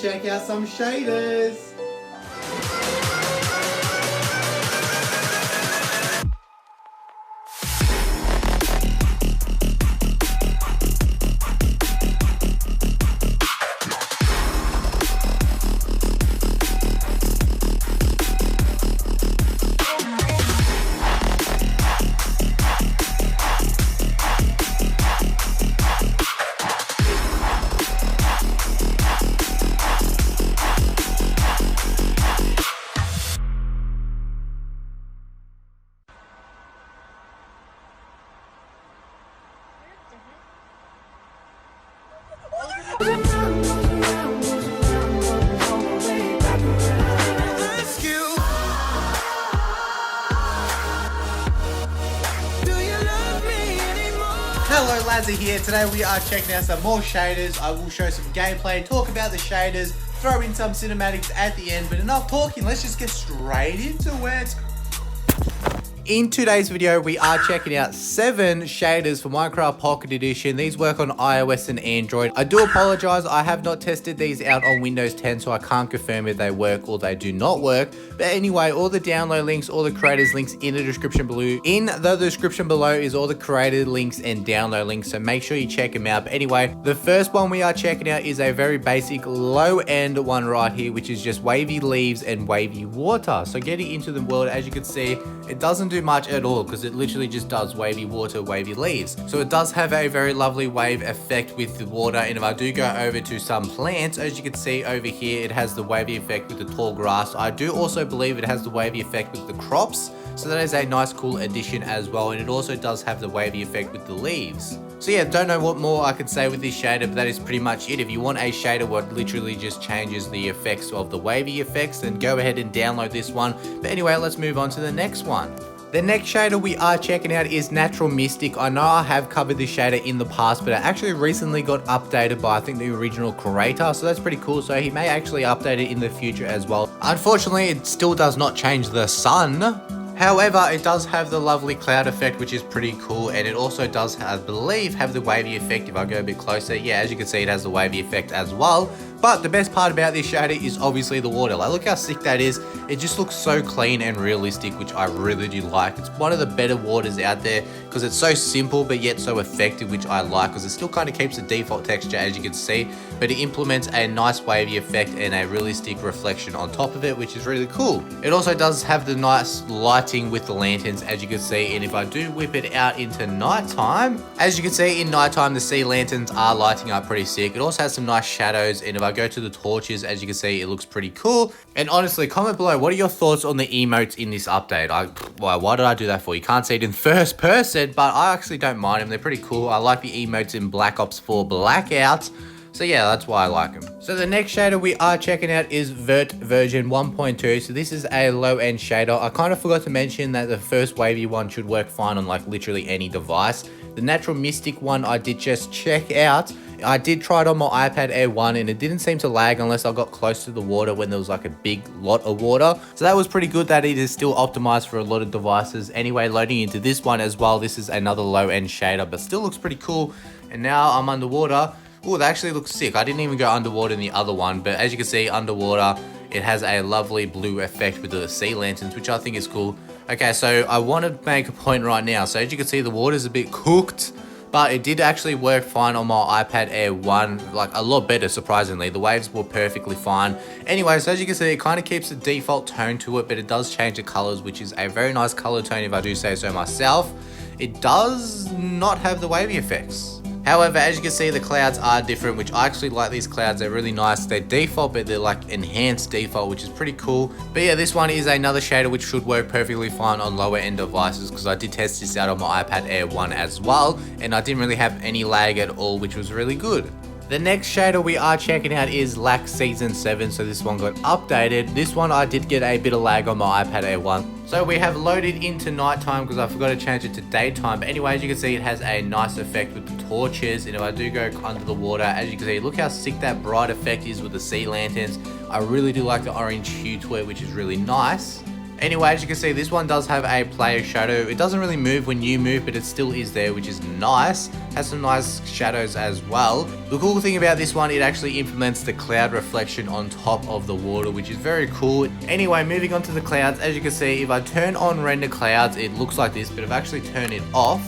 check out some shaders. Hello lads, here. Today we are checking out some more shaders. I will show some gameplay, talk about the shaders, throw in some cinematics at the end, but enough talking, let's just get straight into it. In today's video, we are checking out 7 shaders for Minecraft Pocket Edition. These work on iOS and Android. I do apologize, I have not tested these out on Windows 10, so I can't confirm if they work or they do not work. But anyway, all the download links, all the creators links in the description below. In the description below is all the creator links and download links, so make sure you check them out. But anyway, the first one we are checking out is a very basic low-end one right here, which is just wavy leaves and wavy water. So getting into the world, as you can see, it doesn't do much at all because it literally just does wavy water, wavy leaves. So it does have a very lovely wave effect with the water, and if I do go over to some plants, as you can see over here, it has the wavy effect with the tall grass. I do also believe it has the wavy effect with the crops, so that is a nice cool addition as well, and it also does have the wavy effect with the leaves. So yeah, don't know what more I could say with this shader, but that is pretty much it. If you want a shader what literally just changes the effects of the wavy effects, then go ahead and download this one. But anyway, let's move on to the next one. The next shader we are checking out is Natural Mystic. I know I have covered this shader in the past, but it actually recently got updated by I think the original creator, so that's pretty cool. So he may actually update it in the future as well. Unfortunately, it still does not change the sun. However, it does have the lovely cloud effect, which is pretty cool, and it also does, I believe, have the wavy effect. If I go a bit closer, yeah, as you can see, it has the wavy effect as well. But the best part about this shader is obviously the water. Like, look how sick that is. It just looks so clean and realistic, which I really do like. It's one of the better waters out there because it's so simple but yet so effective, which I like because it still kind of keeps the default texture, as you can see, but it implements a nice wavy effect and a realistic reflection on top of it, which is really cool. It also does have the nice lighting with the lanterns, as you can see, and if I do whip it out into nighttime, as you can see, in nighttime the sea lanterns are lighting up pretty sick. It also has some nice shadows, and if I go to the torches, as you can see, it looks pretty cool. And honestly, comment below, what are your thoughts on the emotes in this update? Why did I do that for? You can't see it in first person, but I actually don't mind them. They're pretty cool. I like the emotes in Black Ops 4 Blackout. So yeah, that's why I like them. So the next shader we are checking out is VERT version 1.2. So this is a low-end shader. I kind of forgot to mention that the first wavy one should work fine on like literally any device. The Natural Mystic one I did just check out. I did try it on my iPad Air 1 and it didn't seem to lag unless I got close to the water when there was like a big lot of water. So that was pretty good that it is still optimized for a lot of devices. Anyway, loading into this one as well, this is another low-end shader, but still looks pretty cool. And now I'm underwater. Oh, that actually looks sick. I didn't even go underwater in the other one, but as you can see, underwater, it has a lovely blue effect with the sea lanterns, which I think is cool. Okay, so I want to make a point right now. So as you can see, the water's a bit cooked, but it did actually work fine on my iPad Air 1, like a lot better, surprisingly. The waves were perfectly fine. Anyway, so as you can see, it kind of keeps the default tone to it, but it does change the colors, which is a very nice color tone if I do say so myself. It does not have the wavy effects. However, as you can see, the clouds are different, which I actually like these clouds. They're really nice. They're default, but they're like enhanced default, which is pretty cool. But yeah, this one is another shader which should work perfectly fine on lower end devices because I did test this out on my iPad Air 1 as well, and I didn't really have any lag at all, which was really good. The next shader we are checking out is LAC Season 7, so this one got updated. This one I did get a bit of lag on my iPad Air 1. So we have loaded into nighttime because I forgot to change it to daytime. But anyway, as you can see, it has a nice effect with the torches. And if I do go under the water, as you can see, look how sick that bright effect is with the sea lanterns. I really do like the orange hue to it, which is really nice. Anyway, as you can see, this one does have a player shadow. It doesn't really move when you move, but it still is there, which is nice. Has some nice shadows as well. The cool thing about this one, it actually implements the cloud reflection on top of the water, which is very cool. Anyway, moving on to the clouds, as you can see, if I turn on render clouds, it looks like this, but if I actually turn it off,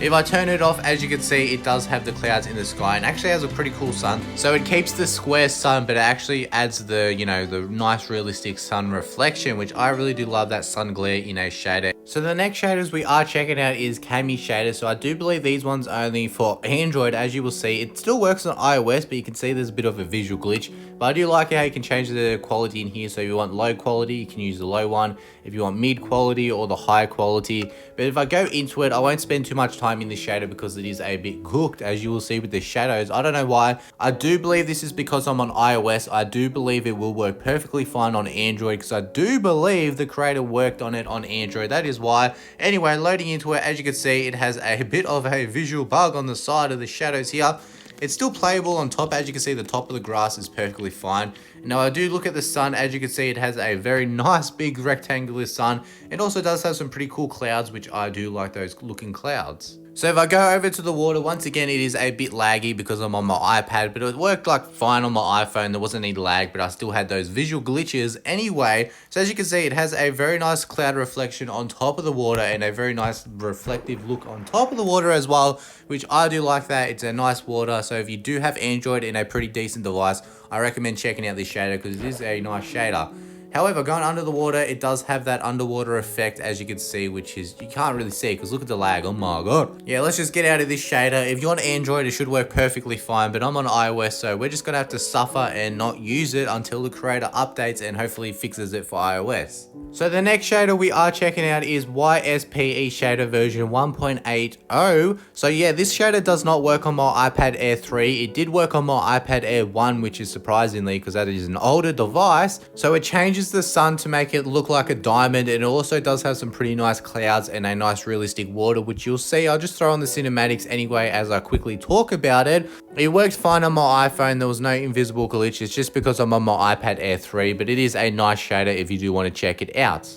if I turn it off, as you can see, it does have the clouds in the sky and actually has a pretty cool sun. So it keeps the square sun, but it actually adds the, you know, the nice realistic sun reflection, which I really do love that sun glare in a shader. So the next shaders we are checking out is Kamii Shader. So I do believe these ones are only for Android. As you will see, it still works on iOS, but you can see there's a bit of a visual glitch. But I do like how you can change the quality in here. So if you want low quality, you can use the low one. If you want mid quality or the high quality. But if I go into it, I won't spend too much time in this shader because it is a bit cooked, as you will see with the shadows. I don't know why. I do believe this is because I'm on iOS. I do believe it will work perfectly fine on Android because I do believe the creator worked on it on Android. That is why. Anyway, loading into it, as you can see, it has a bit of a visual bug on the side of the shadows here. It's still playable on top. As you can see, the top of the grass is perfectly fine. Now I do look at the sun. As you can see, it has a very nice big rectangular sun. It also does have some pretty cool clouds, which I do like those looking clouds. So if I go over to the water, once again, it is a bit laggy because I'm on my iPad, but it worked like fine on my iPhone. There wasn't any lag, but I still had those visual glitches anyway. So as you can see, it has a very nice cloud reflection on top of the water and a very nice reflective look on top of the water as well, which I do like that. It's a nice water. So if you do have Android and a pretty decent device, I recommend checking out this shader because it is a nice shader. However, going under the water, it does have that underwater effect, as you can see, which is, you can't really see because look at the lag. Oh my god. Yeah, let's just get out of this shader. If you're on Android, it should work perfectly fine, but I'm on iOS, so we're just going to have to suffer and not use it until the creator updates and hopefully fixes it for iOS. So the next shader we are checking out is YSPE Shader version 1.80. So yeah, this shader does not work on my iPad Air 3. It did work on my iPad Air 1, which is surprisingly because that is an older device. So it changes the sun to make it look like a diamond, and it also does have some pretty nice clouds and a nice realistic water, which you'll see. I'll just throw on the cinematics anyway as I quickly talk about it. It worked fine on my iPhone. There was no invisible glitch. It's just because I'm on my iPad Air 3, but it is a nice shader if you do want to check it out.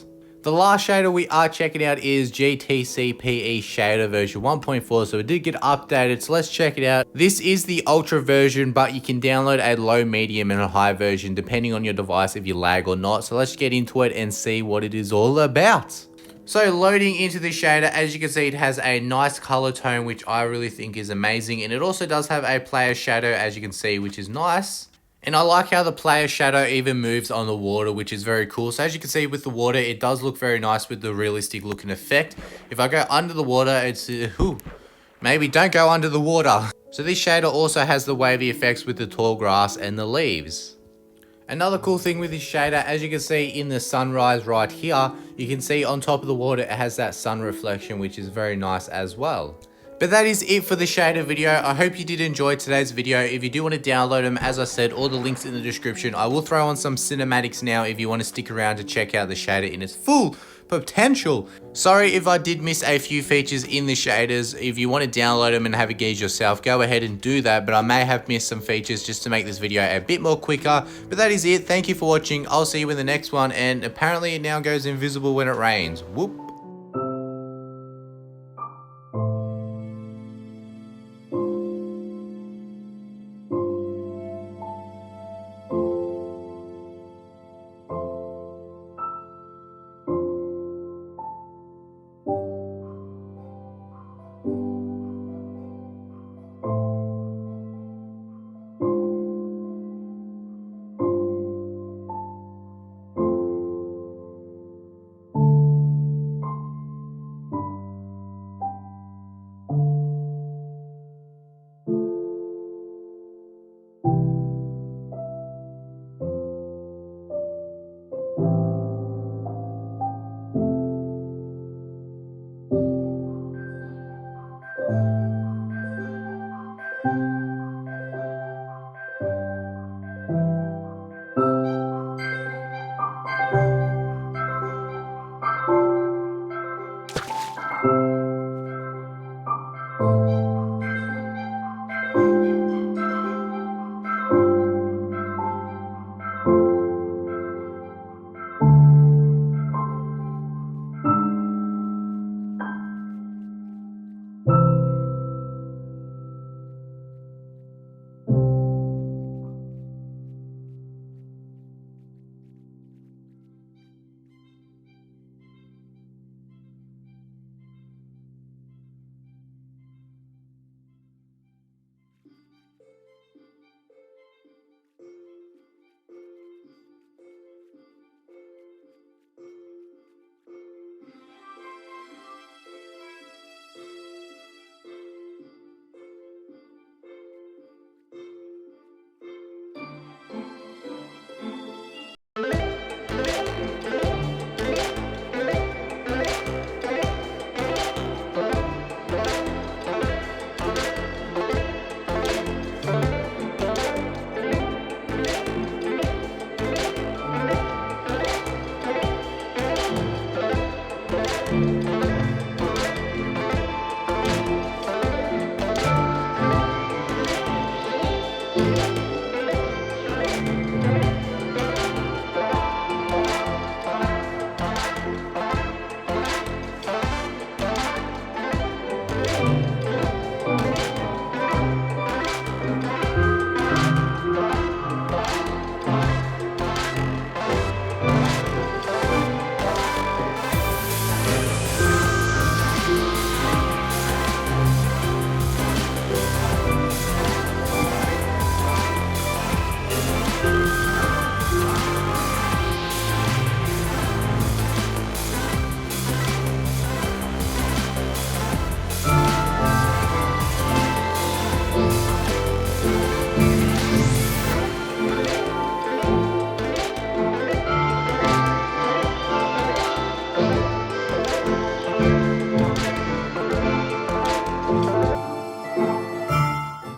The last shader we are checking out is GTCPE Shader version 1.4. So it did get updated, so let's check it out. This is the ultra version, but you can download a low, medium, and a high version depending on your device if you lag or not. So let's get into it and see what it is all about. So loading into the shader, as you can see, it has a nice color tone, which I really think is amazing. And it also does have a player shadow, as you can see, which is nice. And I like how the player shadow even moves on the water, which is very cool. So as you can see with the water, it does look very nice with the realistic looking effect. If I go under the water, it's, maybe don't go under the water. So this shader also has the wavy effects with the tall grass and the leaves. Another cool thing with this shader, as you can see in the sunrise right here, you can see on top of the water, it has that sun reflection, which is very nice as well. But that is it for the shader video. I hope you did enjoy today's video. If you do want to download them, as I said, all the links in the description. I will throw on some cinematics now if you want to stick around to check out the shader in its full potential. Sorry if I did miss a few features in the shaders. If you want to download them and have a gaze yourself, go ahead and do that. But I may have missed some features just to make this video a bit more quicker. But that is it. Thank you for watching. I'll see you in the next one. And apparently it now goes invisible when it rains. Whoop.